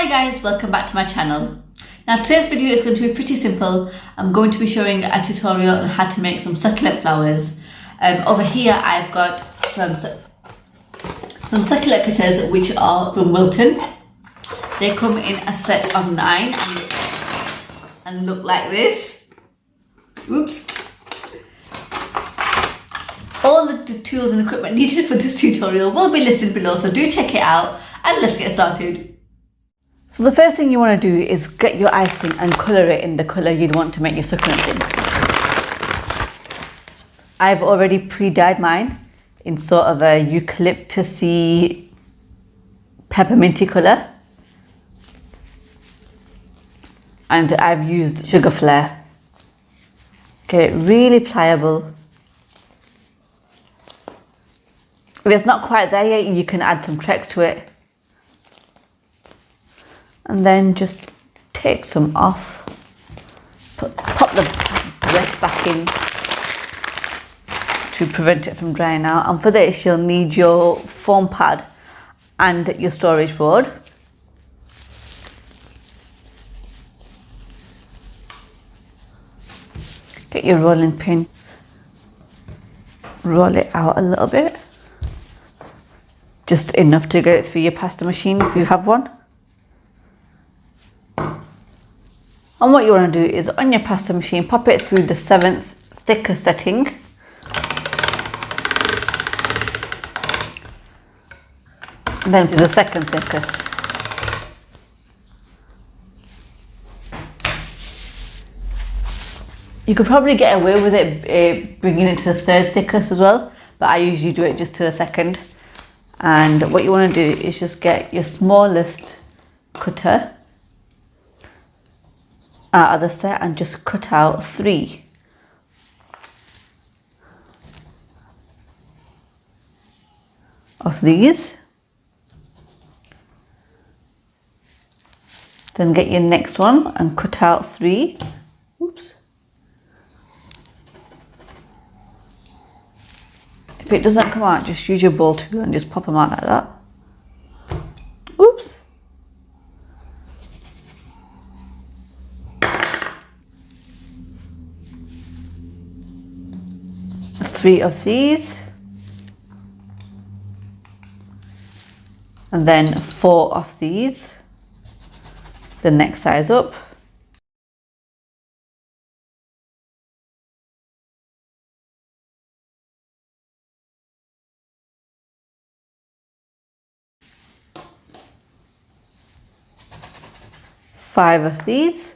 Hi guys, welcome back to my channel. Now today's video is going to be pretty simple. I'm going to be showing a tutorial on how to make some succulent flowers. Over here I've got some succulent cutters which are from Wilton. They come in a set of 9 and look like this. Oops. All the tools and equipment needed for this tutorial will be listed below, so do check it out and let's get started. So the first thing you want to do is get your icing and colour it in the colour you'd want to make your succulent in. I've already pre-dyed mine in sort of a eucalyptusy pepperminty colour, and I've used sugar flare. Get it really pliable. If it's not quite there yet, you can add some Trex to it. And then just take some off. Pop the rest back in to prevent it from drying out. And for this, you'll need your foam pad and your storage board. Get your rolling pin. Roll it out a little bit. Just enough to get it through your pasta machine if you have one. And what you want to do is on your pasta machine, pop it through the 7th thicker setting. And then the 2nd thickest. You could probably get away with it bringing it to the 3rd thickest as well, but I usually do it just to the 2nd. And what you want to do is just get your smallest cutter out of the set and just cut out 3 of these. Then get your next one and cut out 3. Oops. If it doesn't come out, just use your ball tool and just pop them out like that. Oops. Three of these, and then 4 of these, the next size up. Five of these.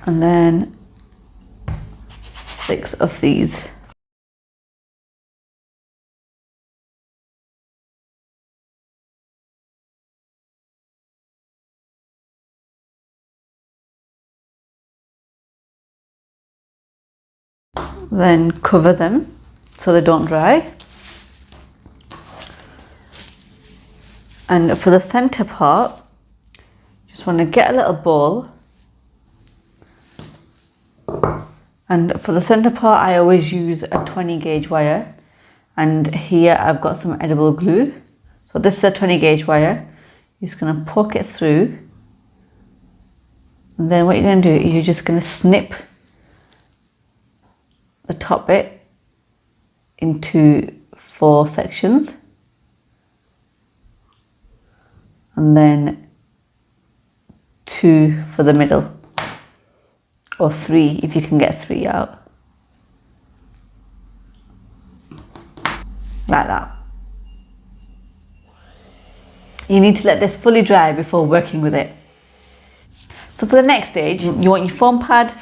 And then 6 of these. Then cover them so they don't dry. And for the center part, just want to get a little bowl. And for the center part, I always use a 20 gauge wire. And here I've got some edible glue. So this is a 20 gauge wire. You're just going to poke it through. And then what you're going to do is you're just going to snip the top bit into 4 sections. And then 2 for the middle. Or 3 if you can get 3 out. Like that. You need to let this fully dry before working with it. So for the next stage, you want your foam pad,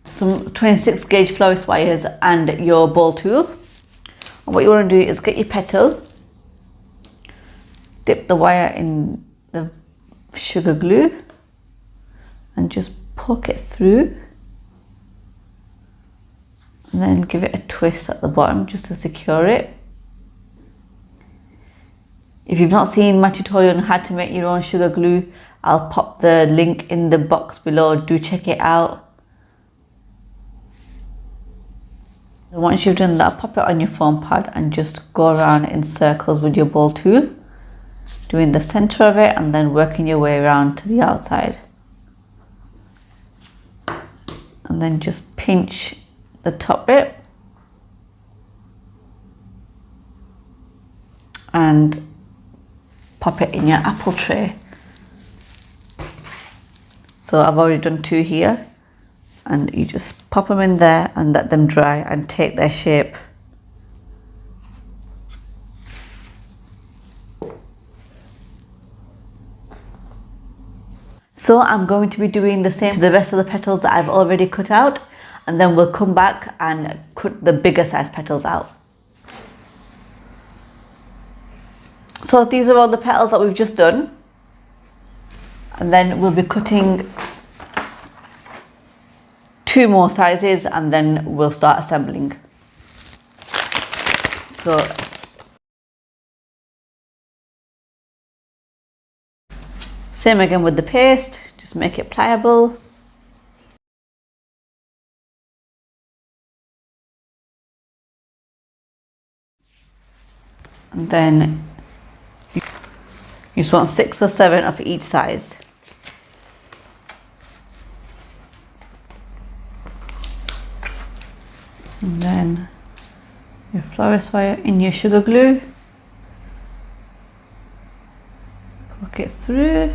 some 26 gauge florist wires and your ball tool. And what you want to do is get your petal, dip the wire in the sugar glue and just poke it through. And then give it a twist at the bottom just to secure it. If you've not seen my tutorial on how to make your own sugar glue, I'll pop the link in the box below. Do check it out. Once you've done that, pop it on your foam pad and just go around in circles with your ball tool, doing the center of it and then working your way around to the outside. And then just pinch the top bit and pop it in your apple tray. So I've already done 2 here, and you just pop them in there and let them dry and take their shape. So I'm going to be doing the same to the rest of the petals that I've already cut out, and then we'll come back and cut the bigger size petals out. So these are all the petals that we've just done, and then we'll be cutting 2 more sizes and then we'll start assembling. So same again with the paste, just make it pliable. And then you just want 6 or 7 of each size. And then your florist wire in your sugar glue, poke it through,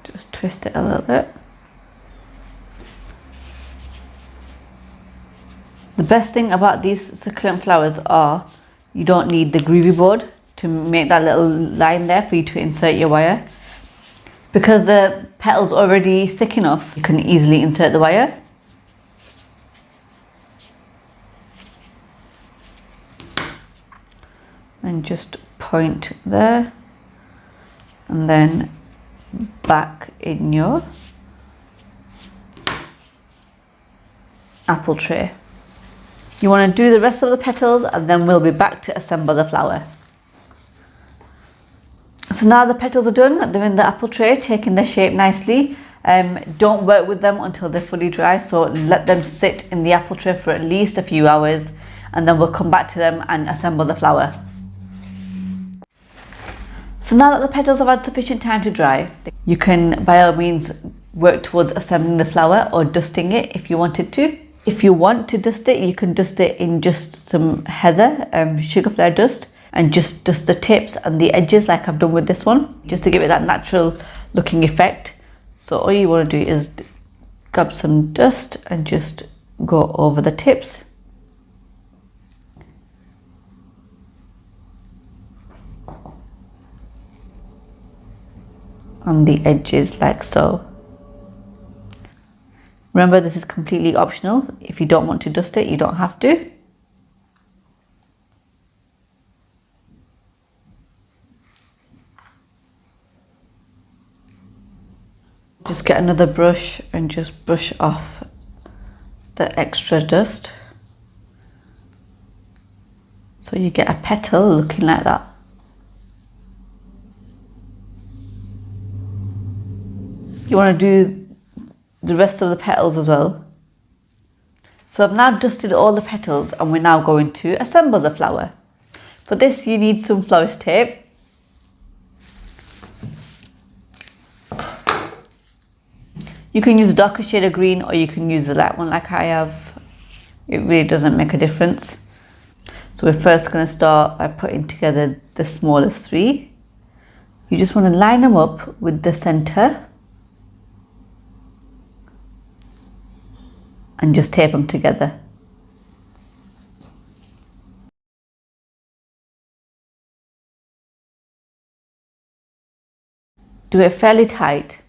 just twist it a little bit. The best thing about these succulent flowers are you don't need the groovy board to make that little line there for you to insert your wire. Because the petal's already thick enough, you can easily insert the wire. And just point there, and then back in your apple tray. You want to do the rest of the petals and then we'll be back to assemble the flower. So now the petals are done, they're in the apple tray, taking their shape nicely. Don't work with them until they're fully dry, so let them sit in the apple tray for at least a few hours, and then we'll come back to them and assemble the flower. So now that the petals have had sufficient time to dry, you can by all means work towards assembling the flower or dusting it if you wanted to. If you want to dust it, you can dust it in just some heather, sugar flare dust, and just dust the tips and the edges like I've done with this one, just to give it that natural looking effect. So all you want to do is grab some dust and just go over the tips. On the edges like so. Remember, this is completely optional. If you don't want to dust it, you don't have to. Just get another brush and just brush off the extra dust. So you get a petal looking like that. You want to do the rest of the petals as well. So I've now dusted all the petals and we're now going to assemble the flower. For this you need some florist tape. You can use a darker shade of green or you can use the light one like I have. It really doesn't make a difference. So we're first going to start by putting together the smallest 3. You just want to line them up with the center and just tape them together. Do it fairly tight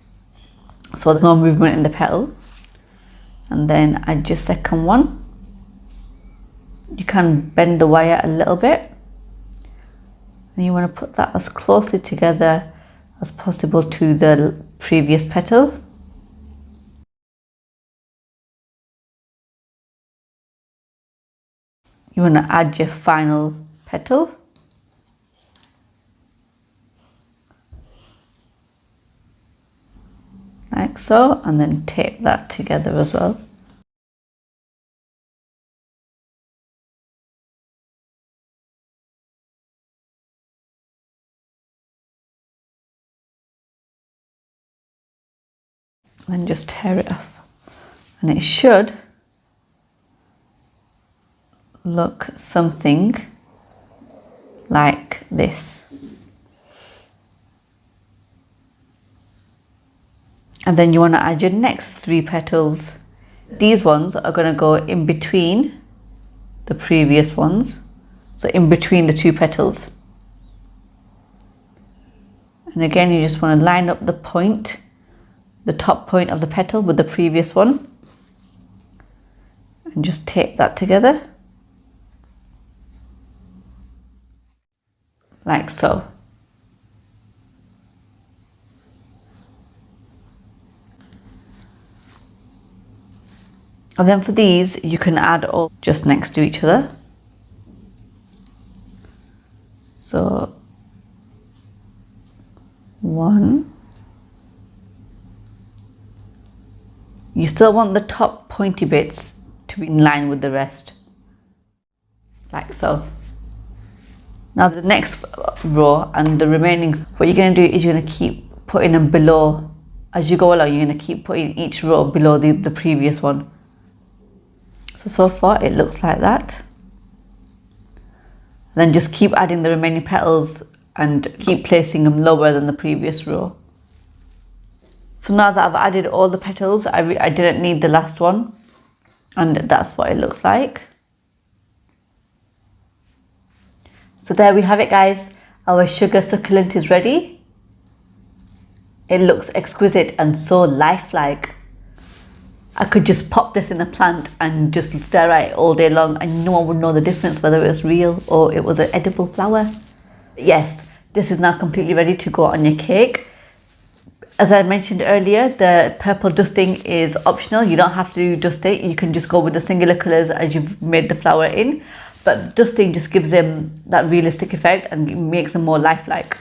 so there's no movement in the petal, and then add your second one. You can bend the wire a little bit and you want to put that as closely together as possible to the previous petal. you want to add your final petal. Like so, and then tape that together as well. And just tear it off. And it should look something like this. And then you want to add your next 3 petals. These ones are going to go in between the previous ones, so in between the 2 petals. And again, you just want to line up the point, the top point of the petal with the previous one, and just tape that together like so. And then for these, you can add all just next to each other. So 1. You still want the top pointy bits to be in line with the rest, like so. Now the next row and the remaining, what you're going to do is you're going to keep putting them below. As you go along, you're going to keep putting each row below the previous one. So far it looks like that. Then just keep adding the remaining petals and keep placing them lower than the previous row. So now that I've added all the petals, I didn't need the last one, and that's what it looks like. So there we have it, guys. Our sugar succulent is ready. It looks exquisite and so lifelike. I could just pop this in a plant and just stare at it all day long and no one would know the difference whether it was real or it was an edible flower. Yes, this is now completely ready to go on your cake. As I mentioned earlier, the purple dusting is optional. You don't have to dust it. You can just go with the singular colours as you've made the flower in. But dusting just gives them that realistic effect and makes them more lifelike.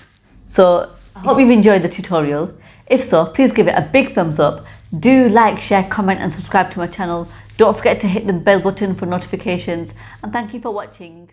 So I hope you've enjoyed the tutorial. If so, please give it a big thumbs up. Do like, share, comment and subscribe to my channel. Don't forget to hit the bell button for notifications, and thank you for watching.